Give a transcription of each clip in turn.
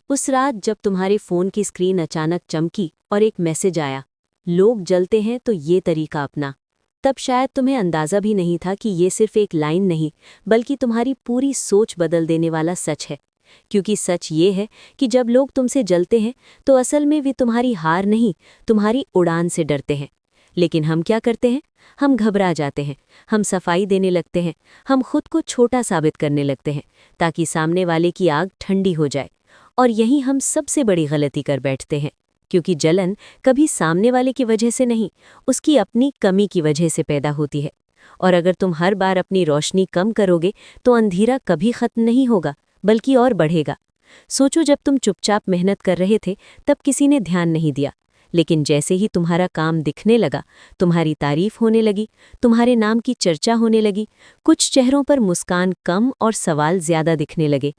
उस रात जब तुम्हारे फोन की स्क्रीन अचानक चमकी और एक मैसेज आया, लोग जलते हैं तो ये तरीका अपना, तब शायद तुम्हें अंदाजा भी नहीं था कि ये सिर्फ एक लाइन नहीं, बल्कि तुम्हारी पूरी सोच बदल देने वाला सच है। क्योंकि सच ये है कि जब लोग तुमसे जलते हैं तो असल में वे तुम्हारी हार नहीं, तुम्हारी उड़ान से डरते हैं। लेकिन हम क्या करते हैं? हम घबरा जाते हैं, हम सफाई देने लगते हैं, हम खुद को छोटा साबित करने लगते हैं ताकि सामने वाले की आग ठंडी हो जाए। और यही हम सबसे बड़ी गलती कर बैठते हैं, क्योंकि जलन कभी सामने वाले की वजह से नहीं, उसकी अपनी कमी की वजह से पैदा होती है। और अगर तुम हर बार अपनी रोशनी कम करोगे तो अंधेरा कभी खत्म नहीं होगा, बल्कि और बढ़ेगा। सोचो, जब तुम चुपचाप मेहनत कर रहे थे तब किसी ने ध्यान नहीं दिया, लेकिन जैसे ही तुम्हारा काम दिखने लगा, तुम्हारी तारीफ होने लगी, तुम्हारे नाम की चर्चा होने लगी, कुछ चेहरों पर मुस्कान कम और सवाल ज्यादा दिखने लगे।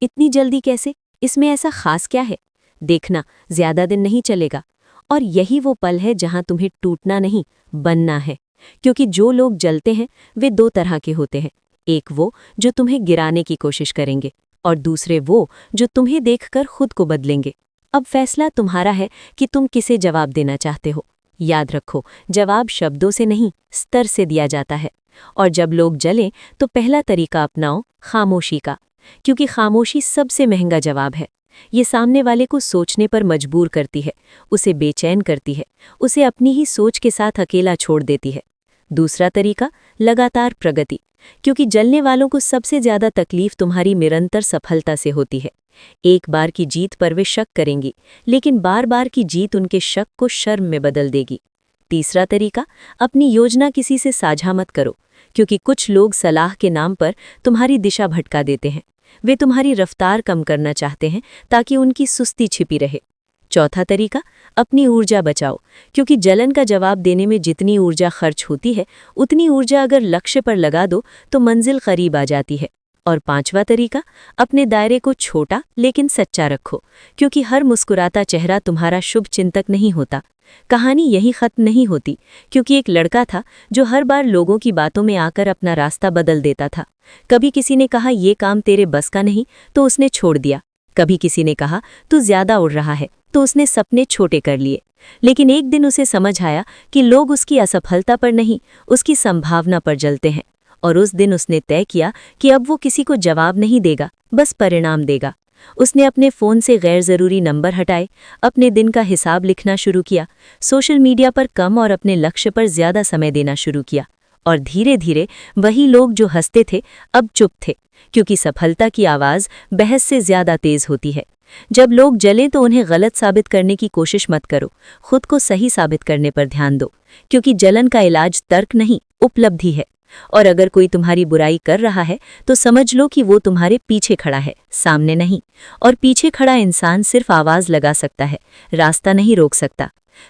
इतनी जल्दी कैसे? इसमें ऐसा खास क्या है? देखना, ज्यादा दिन नहीं चलेगा। और यही वो पल है जहां तुम्हें टूटना नहीं, बनना है। क्योंकि जो लोग जलते हैं वे दो तरह के होते हैं। एक वो जो तुम्हें गिराने की कोशिश करेंगे, और दूसरे वो जो तुम्हें देखकर खुद को बदलेंगे। अब फैसला तुम्हारा है कि तुम किसे जवाब देना चाहते हो। याद रखो, जवाब शब्दों से नहीं, स्तर से दिया जाता है। और जब लोग जलें तो पहला तरीका अपनाओ, खामोशी का। क्योंकि खामोशी सबसे महंगा जवाब है। ये सामने वाले को सोचने पर मजबूर करती है, उसे बेचैन करती है, उसे अपनी ही सोच के साथ अकेला छोड़ देती है। दूसरा तरीका, लगातार प्रगति। क्योंकि जलने वालों को सबसे ज्यादा तकलीफ तुम्हारी निरंतर सफलता से होती है। एक बार की जीत पर वे शक करेंगी, लेकिन बार बार की जीत उनके शक को शर्म में बदल देगी। तीसरा तरीका, अपनी योजना किसी से साझा मत करो। क्योंकि कुछ लोग सलाह के नाम पर तुम्हारी दिशा भटका देते हैं। वे तुम्हारी रफ्तार कम करना चाहते हैं ताकि उनकी सुस्ती छिपी रहे। चौथा तरीका, अपनी ऊर्जा बचाओ। क्योंकि जलन का जवाब देने में जितनी ऊर्जा खर्च होती है, उतनी ऊर्जा अगर लक्ष्य पर लगा दो तो मंजिल करीब आ जाती है। और पांचवा तरीका, अपने दायरे को छोटा लेकिन सच्चा रखो। क्योंकि हर मुस्कुराता चेहरा तुम्हारा शुभ चिंतक नहीं होता। कहानी यही खत्म नहीं होती, क्योंकि एक लड़का था जो हर बार लोगों की बातों में आकर अपना रास्ता बदल देता था। कभी किसी ने कहा ये काम तेरे बस का नहीं, तो उसने छोड़ दिया। कभी किसी ने कहा तू ज्यादा उड़ रहा है, तो उसने सपने छोटे कर लिए। लेकिन एक दिन उसे समझ आया कि लोग उसकी असफलता पर नहीं, उसकी संभावना पर जलते हैं। और उस दिन उसने तय किया कि अब वो किसी को जवाब नहीं देगा, बस परिणाम देगा। उसने अपने फ़ोन से गैर ज़रूरी नंबर हटाए, अपने दिन का हिसाब लिखना शुरू किया, सोशल मीडिया पर कम और अपने लक्ष्य पर ज़्यादा समय देना शुरू किया। और धीरे धीरे वही लोग जो हंसते थे अब चुप थे, क्योंकि सफलता की आवाज़ बहस से ज़्यादा तेज़ होती है। जब लोग जलें तो उन्हें गलत साबित करने की कोशिश मत करो, खुद को सही साबित करने पर ध्यान दो। क्योंकि जलन का इलाज तर्क नहीं, उपलब्धि है। और अगर कोई तुम्हारी बुराई कर रहा है तो समझ लो कि वो तुम्हारे पीछे खड़ा है, सामने नहीं। और पीछे खड़ा इंसान सिर्फ आवाज़ लगा सकता है, रास्ता नहीं रोक सकता।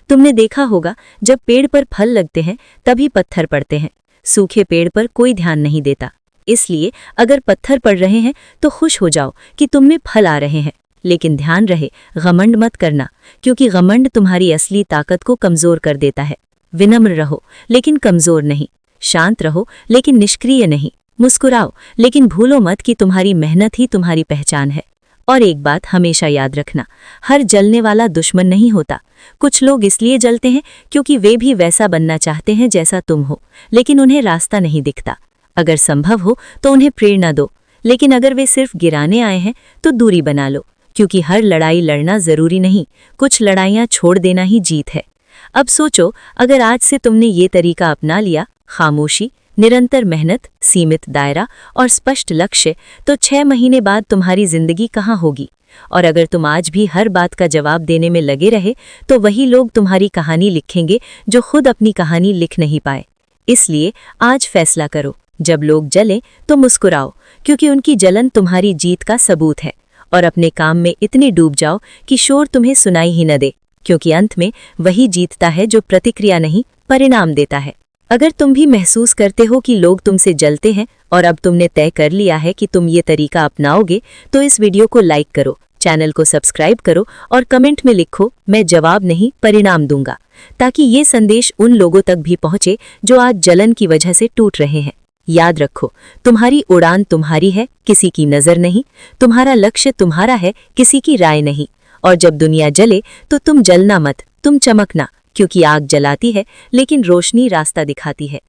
तुमने देखा होगा, जब पेड़ पर फल लगते हैं तभी पत्थर पड़ते हैं, सूखे पेड़ पर कोई ध्यान नहीं देता। इसलिए अगर पत्थर पड़ रहे हैं तो खुश हो जाओ कि तुम में फल आ रहे हैं। लेकिन ध्यान रहे, घमंड मत करना, क्योंकि घमंड तुम्हारी असली ताकत को कमज़ोर कर देता है। विनम्र रहो लेकिन कमज़ोर नहीं, शांत रहो लेकिन निष्क्रिय नहीं, मुस्कुराओ लेकिन भूलो मत कि तुम्हारी मेहनत ही तुम्हारी पहचान है। और एक बात हमेशा याद रखना, हर जलने वाला दुश्मन नहीं होता। कुछ लोग इसलिए जलते हैं क्योंकि वे भी वैसा बनना चाहते हैं जैसा तुम हो, लेकिन उन्हें रास्ता नहीं दिखता। अगर संभव हो तो उन्हें प्रेरणा दो, लेकिन अगर वे सिर्फ गिराने आए हैं तो दूरी बना लो। क्योंकि हर लड़ाई लड़ना जरूरी नहीं, कुछ लड़ाइयाँ छोड़ देना ही जीत है। अब सोचो, अगर आज से तुमने ये तरीका अपना लिया, खामोशी, निरंतर मेहनत, सीमित दायरा और स्पष्ट लक्ष्य, तो 6 महीने बाद तुम्हारी जिंदगी कहाँ होगी? और अगर तुम आज भी हर बात का जवाब देने में लगे रहे तो वही लोग तुम्हारी कहानी लिखेंगे जो खुद अपनी कहानी लिख नहीं पाए। इसलिए आज फैसला करो, जब लोग जलें तो मुस्कुराओ, क्योंकि उनकी जलन तुम्हारी जीत का सबूत है। और अपने काम में इतने डूब जाओ कि शोर तुम्हें सुनाई ही न दे, क्योंकि अंत में वही जीतता है जो प्रतिक्रिया नहीं, परिणाम देता है। अगर तुम भी महसूस करते हो कि लोग तुमसे जलते हैं और अब तुमने तय कर लिया है कि तुम ये तरीका अपनाओगे, तो इस वीडियो को लाइक करो, चैनल को सब्सक्राइब करो और कमेंट में लिखो, मैं जवाब नहीं परिणाम दूंगा, ताकि ये संदेश उन लोगों तक भी पहुंचे जो आज जलन की वजह से टूट रहे हैं। याद रखो, तुम्हारी उड़ान तुम्हारी है, किसी की नजर नहीं। तुम्हारा लक्ष्य तुम्हारा है, किसी की राय नहीं। और जब दुनिया जले तो तुम जलना मत, तुम चमकना, क्योंकि आग जलाती है लेकिन रोशनी रास्ता दिखाती है।